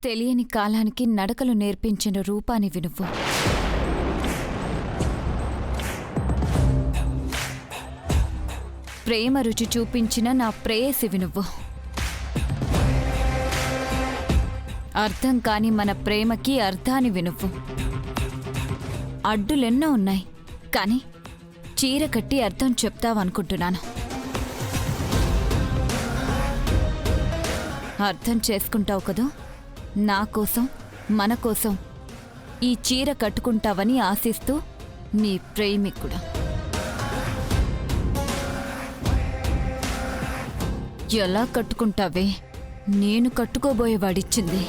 తెలియని కాలానికి నడకలు నేర్పించిన రూపానివి నువ్వు. ప్రేమ రుచి చూపించిన నా ప్రేయసివి నువ్వు. అర్థం కాని మన ప్రేమకి అర్థానివి నువ్వు. అడ్డులెన్నో ఉన్నాయి, కాని చీర కట్టి అర్థం చెప్తావనుకుంటున్నాను. అర్థం చేసుకుంటావు కదూ? నా కోసం, మన కోసం ఈ చీర కట్టుకుంటావని ఆశిస్తూ నీ ప్రేమికుడా. ఎలా కట్టుకుంటావే? నేను కట్టుకోబోయేవాడిచ్చింది.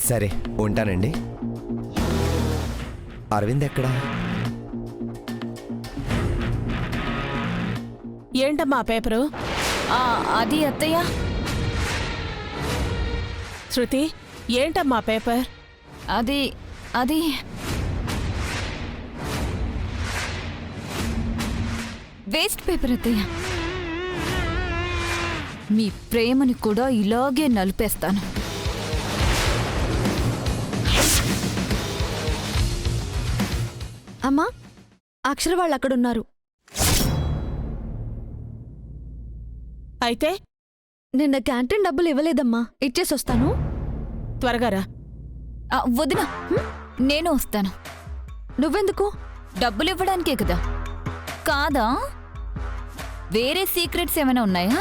సరే, ఉంటానండి. అరవింద్ ఎక్కడా? ఏంటమ్మా పేపరు? అది అత్తయ్య. శృతి, ఏంటమ్మా పేపర్? అది అది వేస్ట్ పేపర్ అత్తయ్య. మీ ప్రేమని కూడా ఇలాగే నలిపేస్తాను. అమ్మా, అక్షర వాళ్ళు అక్కడున్నారు. అయితే నిన్న క్యాంటీన్ డబ్బులు ఇవ్వలేదమ్మా, ఇచ్చేసొస్తాను. త్వరగా రా. వదినా, నేను వస్తాను. నువ్వెందుకు? డబ్బులివ్వడానికే కదా. కాదా? వేరే సీక్రెట్స్ ఏమైనా ఉన్నాయా?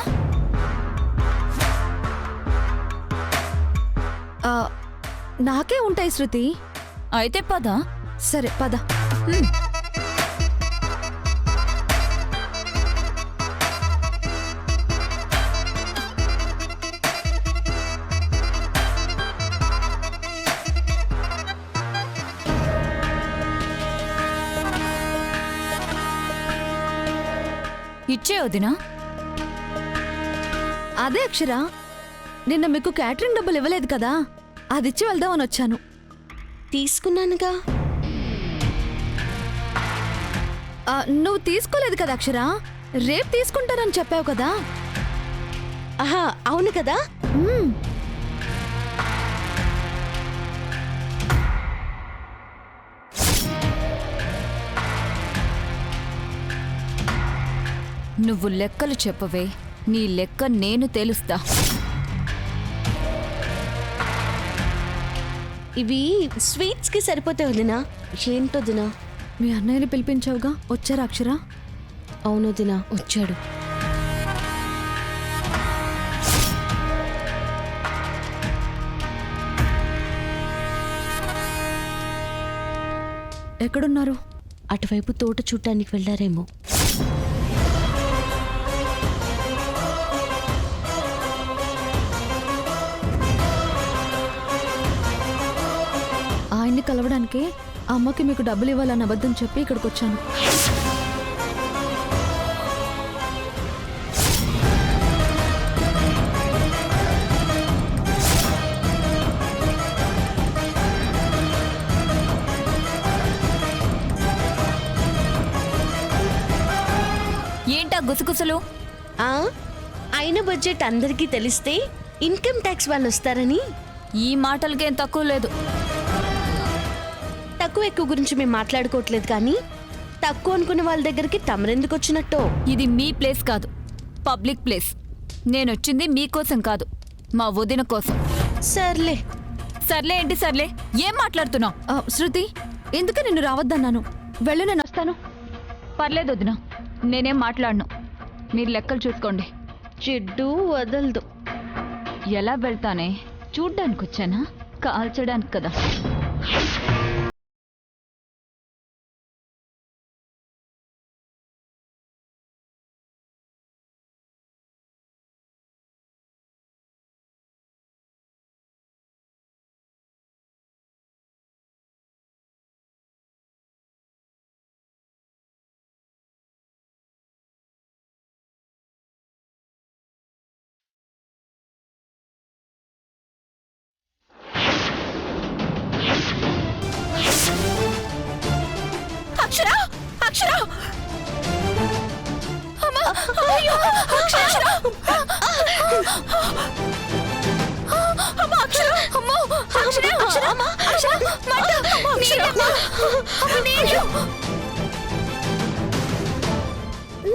నాకే ఉంటాయి శృతి. అయితే పద. సరే పద. ఇచ్చే వదినా. అదే అక్షర, నిన్న మీకు క్యాటరింగ్ డబ్బులు ఇవ్వలేదు కదా, అదిచ్చి వెళ్దామని వచ్చాను. తీసుకున్నానుగా. నువ్వు తీసుకోలేదు కదా అక్షర, రేపు తీసుకుంటారని చెప్పావు కదా. ఆహా, అవును కదా. నువ్వు లెక్కలు చెప్పవే, నీ లెక్క నేను తెలుస్తా. ఇవి స్వీట్స్ కి సరిపోతే వదినా. ఏంటో దినా? మీ అన్నయ్యని పిలిపించావుగా, వచ్చారా అక్షర? అవును దినా, వచ్చాడు. ఎక్కడున్నారు? అటువైపు తోట చూడటానికి వెళ్ళారేమో. ఆయన్ని కలవడానికి అమ్మకి మీకు డబ్బులు ఇవ్వాలని అబద్ధం చెప్పి ఇక్కడికి వచ్చాను. ఏంటా గుసగుసలు? అయిన బడ్జెట్ అందరికీ తెలిస్తే ఇన్కమ్ ట్యాక్స్ వాళ్ళు వస్తారని. ఈ మాటలకేం తక్కువ లేదు. తక్కువ ఎక్కువ గురించి మేము మాట్లాడుకోవట్లేదు, కానీ తక్కువ అనుకున్న వాళ్ళ దగ్గరికి తమరెందుకు వచ్చినట్టో. ఇది మీ ప్లేస్ కాదు, పబ్లిక్ ప్లేస్. నేనొచ్చింది మీకోసం కాదు, మా వదిన కోసం. సర్లే. సర్లే ఏంటి సర్లే? ఏం మాట్లాడుతున్నావు? శృతి, ఎందుకు నిన్ను రావద్దన్నాను? వెళ్ళు, నేను వస్తాను. పర్లేదు వదిన, నేనేం మాట్లాడను. మీరు లెక్కలు చూసుకోండి. జిడ్డు వదలదు. ఎలా వెళ్తానే? చూడ్డానికి వచ్చానా, కాల్చడానికి కదా.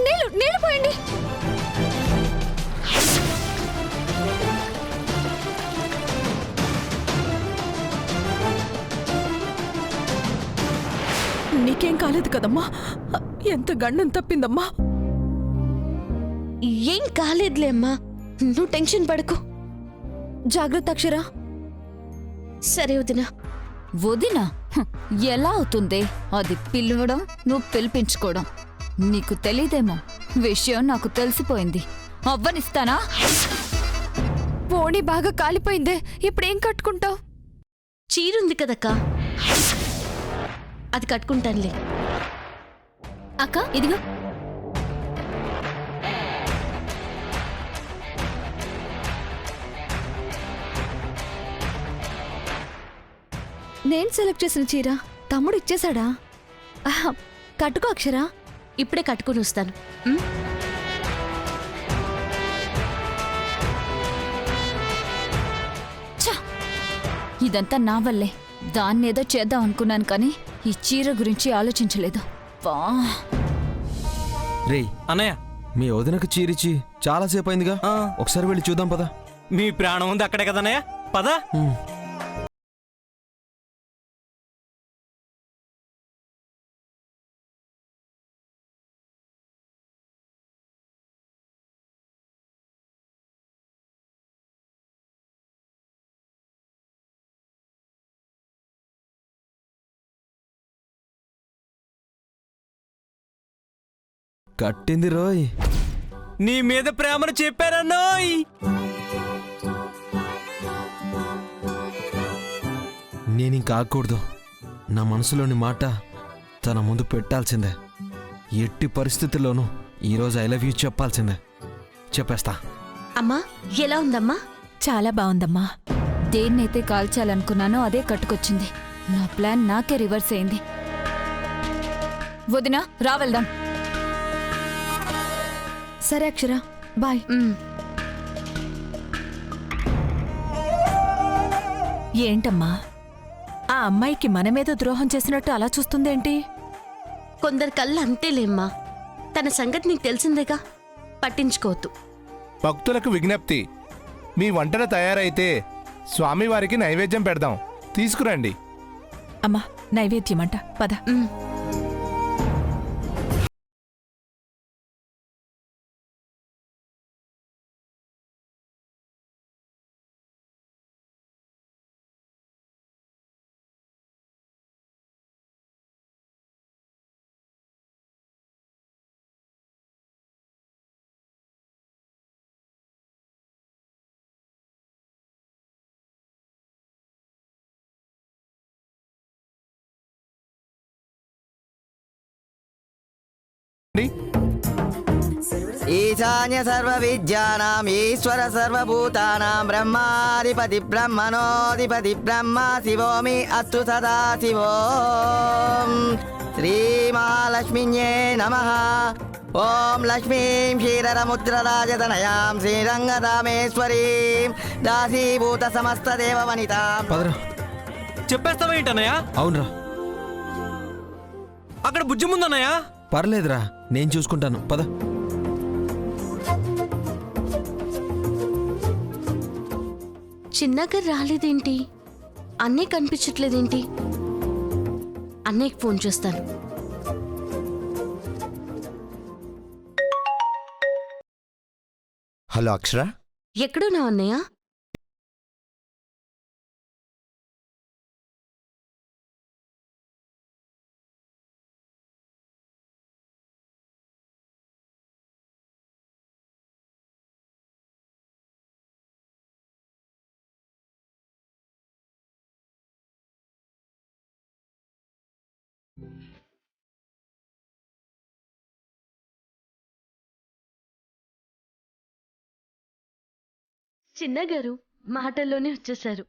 నీళ్ళు పోయండి. నీకేం కాలేదు కదమ్మా? ఎంత గండం తప్పిందమ్మా? ఏం కాలేదులే అమ్మా, నువ్వు టెన్షన్ పడకు. జాగ్రత్త అక్షర. సరే వదినా. వదినా ఎలా అవుతుంది? అది పిలవడం, నువ్వు పిలిపించుకోవడం. నీకు తెలీదేమో, విషయం నాకు తెలిసిపోయింది. అవ్వనిస్తానా? పోనీ బాగా కాలిపోయిందే, ఇప్పుడేం కట్టుకుంటావు? చీరుంది కదక్కా, అది కట్టుకుంటానులే. అక్క ఇదిగో. నేను సెలెక్ట్ చేసిన చీర తమ్ముడు ఇచ్చేశాడా? ఆహా, కట్టుకో అక్షర. ఇప్పుడే కట్టుకొని వస్తాను. ఉమ్? ఛ! ఇదంతా నా వల్లే. దాన్నేదో చేద్దాం అనుకున్నాను కానీ ఈ చీర గురించి ఆలోచించలేదు. బా రేయ్ అన్నయ్య, మీ వదినకు చీరిచి చాలాసేపు అయిందిగా, ఒకసారి వెళ్ళి చూద్దాం పద. మీ ప్రాణం ఉంది అక్కడే కదన్నయ్య, పద. కట్టింది రోయ్. నీ మీద ప్రేమను చెప్పారన్నోయ్. నేనింక ఆగకూడదు. నా మనసులోని మాట తన ముందు పెట్టాల్సిందే. ఎట్టి పరిస్థితుల్లోనూ ఈరోజు ఐ లవ్ యూ చెప్పాల్సిందే. చెప్పేస్తా. అమ్మా ఎలా ఉందమ్మా? చాలా బాగుందమ్మా. దేన్నైతే కాల్చాలనుకున్నానో అదే కట్టుకొచ్చింది. నా ప్లాన్ నాకే రివర్స్ అయింది. వదినా రా వెళ్దాం. సరే అక్షర, బాయ్. ఉమ్. ఏంటమ్మా, ఆ అమ్మాయికి మనమేదో ద్రోహం చేసినట్టు అలా చూస్తుందేంటి? కొందరి కళ్ళు అంతేలేమ్మా. తన సంగతి నీకు తెలిసిందేగా, పట్టించుకోవద్దు. భక్తులకు విజ్ఞప్తి, మీ వంటలు తయారైతే స్వామివారికి నైవేద్యం పెడదాం, తీసుకురండి. అమ్మా నైవేద్యమంట, పద. ఉమ్. ఈశాన్య సర్వ విద్యానాం ఈశ్వర సర్వభూతానాం బ్రహ్మాధిపతి బ్రహ్మణోధిపతి బ్రహ్మ శివోమి అస్తు సదా శివోం. శ్రీమహాలక్ష్మిన్యే నమః. ఓం లక్ష్మీం క్షీరరముద్రరాజతనయాం శ్రీరంగరామేశ్వరీం దాసీభూత సమస్త దేవవనితాం. పదరా. చెప్పేస్తావా ఏంటన్నయ్య? అవునరా. అక్కడ బుజ్జి ముందన్నయ్య. పర్లేదురా, నేను చూసుకుంటాను పద. చిన్నగా రాలేదేంటి? అన్నయ్య కనిపించట్లేదేంటి? అన్నయ్యకి ఫోన్ చేస్తాను. హలో అక్షర. ఎక్కడున్నావు అన్నయ్య? చిన్నగారు మాటల్లోనే వచ్చేశారు.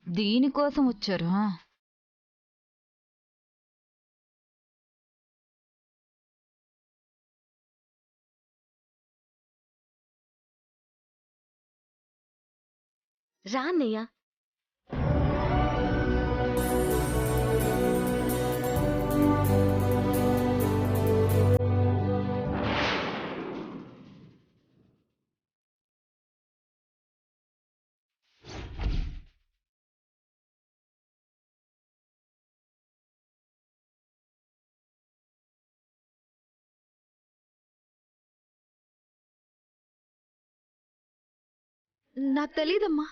దీనికోసం వచ్చారు. రా అన్నయ్య. నాకు తెలీదమ్మా,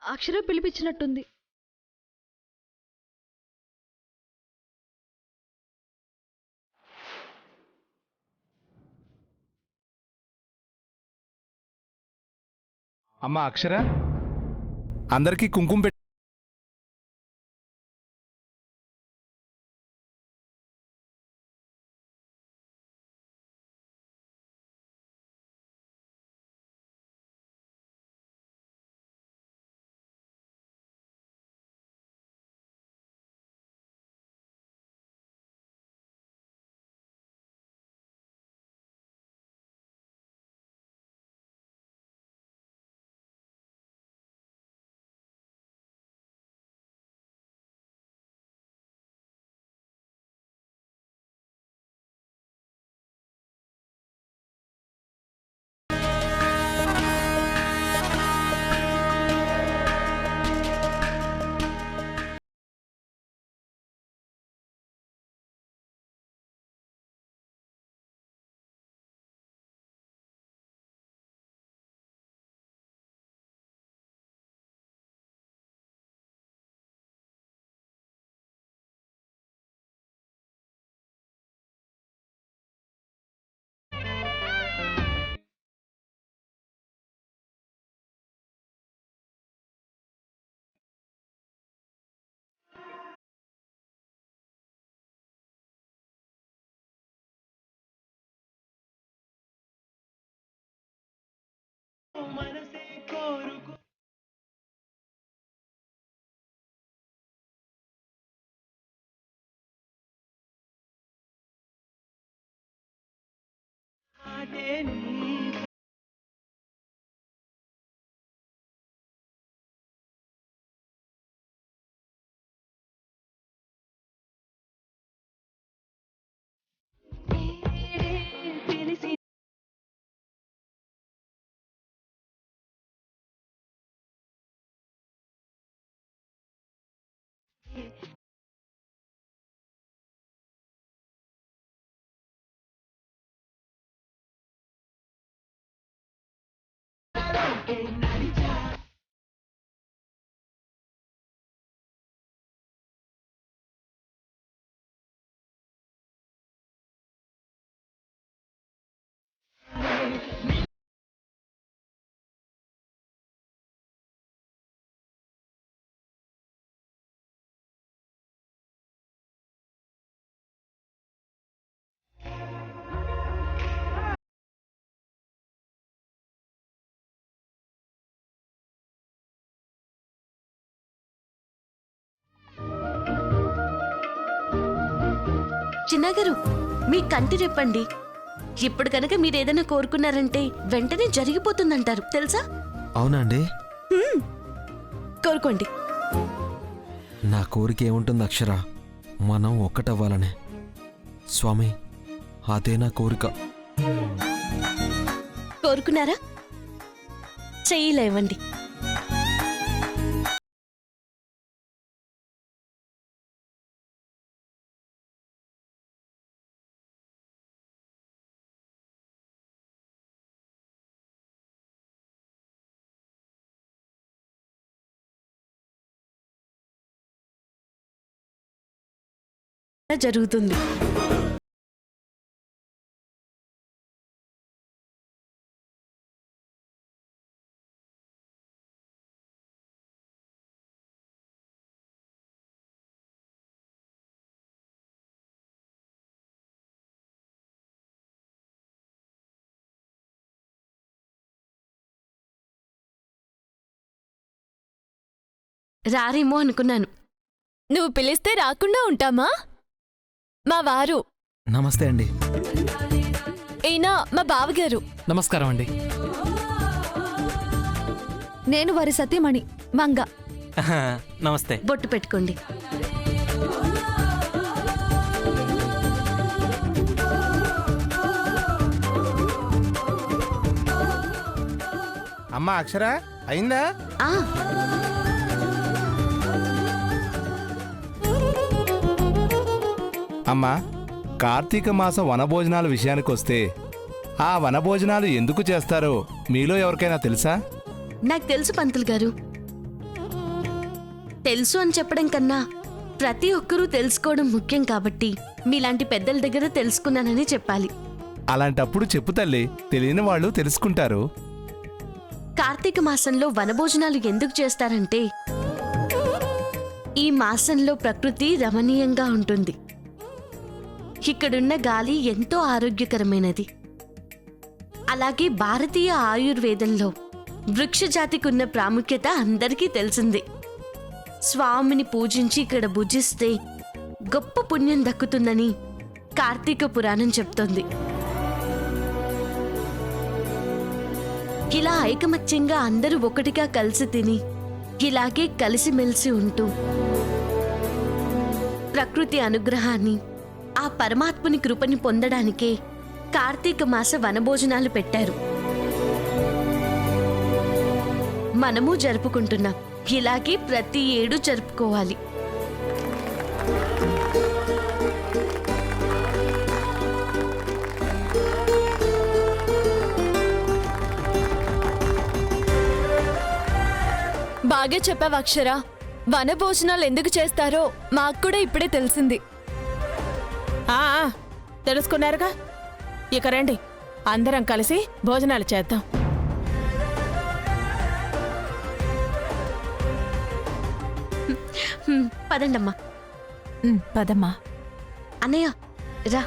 అక్షర పిలిపించినట్టుంది. అమ్మా అక్షర, అందరికీ కుంకుమ పెట్టి చిన్నగారు, మీ కంటి రెప్పండి. ఇప్పుడు కనుక మీరేదైనా కోరుకున్నారంటే వెంటనే జరిగిపోతుందంటారు తెలుసా? అవునా అండి? కోరుకోండి. నా కోరిక ఏముంటుంది అక్షర, మనం ఒక్కటవ్వాలనే. స్వామి, అదే నా కోరిక. కోరుకున్నారా? చెయ్యి లేవండి. జరుగుతుంది. రారేమో అనుకున్నాను. నువ్వు పిలిస్తే రాకుండా ఉంటామా? మా వారు. నమస్తే అండి. ఈయన మా బావగారు. నమస్కారం అండి. నేను వారి సతీమణి మంగ. నమస్తే. బొట్టు పెట్టుకోండి. అమ్మా అక్షర అయిందా? ఆ అమ్మా, కార్తీక మాస వనభోజనాల విషయానికొస్తే ఆ వనభోజనాలు ఎందుకు చేస్తారో మీలో ఎవరికైనా తెలుసా? నాకు తెలుసు పంతులు గారు. తెలుసు అని చెప్పడం కన్నా ప్రతి ఒక్కరూ తెలుసుకోవడం ముఖ్యం కాబట్టి మీలాంటి పెద్దల దగ్గర తెలుసుకున్నానని చెప్పాలి. అలాంటప్పుడు చెప్పు తల్లి, తెలియని వాళ్ళు తెలుసుకుంటారు. కార్తీక మాసంలో వనభోజనాలు ఎందుకు చేస్తారంటే ఈ మాసంలో ప్రకృతి రమణీయంగా ఉంటుంది. ఇక్కడున్న గాలి ఎంతో ఆరోగ్యకరమైనది. అలాగే భారతీయ ఆయుర్వేదంలో వృక్షజాతికి ఉన్న ప్రాముఖ్యత అందరికీ తెలిసిందే. స్వామిని పూజించి ఇక్కడ భుజిస్తే గొప్ప పుణ్యం దక్కుతుందని కార్తీక పురాణం చెప్తోంది. ఇలా ఐకమత్యంగా అందరూ ఒకటిగా కలిసి తిని ఇలాగే కలిసిమెలిసి ఉంటూ ప్రకృతి అనుగ్రహాన్ని, ఆ పరమాత్ముని కృపని పొందడానికే కార్తీక మాస వనభోజనాలు పెట్టారు. మనము జరుపుకుంటున్నాం. ఇలాగే ప్రతి ఏడు జరుపుకోవాలి. బాగా చెప్పావు అక్షర. వనభోజనాలు ఎందుకు చేస్తారో మాకు కూడా ఇప్పుడే తెలిసింది. తెలుసుకున్నారుగా, ఇక రండి అందరం కలిసి భోజనాలు చేద్దాం. పదండమ్మా. పదమ్మా. అన్నయ్య రా.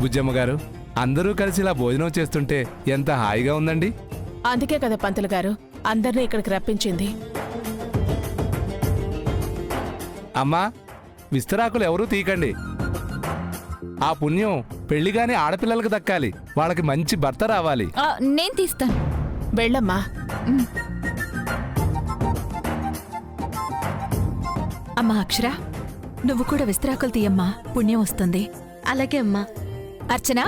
బుజ్జమ్మ గారు, అందరూ కలిసి ఇలా భోజనం చేస్తుంటే ఎంత హాయిగా ఉందండి. అందుకే కదా పంతులు గారు అందరినీ ఇక్కడికి రప్పించింది. అమ్మా, విస్తరాకులు ఎవరూ తీకండి. ఆ పుణ్యం పెళ్లిగాని ఆడపిల్లలకు దక్కాలి. వాళ్ళకి మంచి భర్త రావాలి. నేను తీస్తాను. వెళ్ళమ్మా. అమ్మా అక్షర, నువ్వు కూడా విస్తరాకులు తీయమ్మా, పుణ్యం వస్తుంది. అలాగే అమ్మా. అర్చన,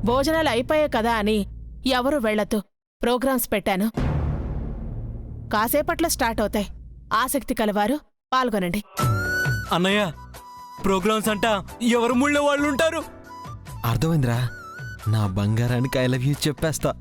భోజనాలు అయిపోయాయి కదా అని ఎవరు వెళ్ళొద్దు. ప్రోగ్రామ్స్ పెట్టాను, కాసేపట్లో స్టార్ట్ అవుతాయి. ఆసక్తి కలవారు పాల్గొనండి. అన్నయ్య, ప్రోగ్రామ్స్ అంట ఎవరు ముళ్ళ వాళ్ళు ఉంటారు. అర్థమైందిరా, నా బంగారానికి ఐ లవ్ యూ చెప్పేస్తా.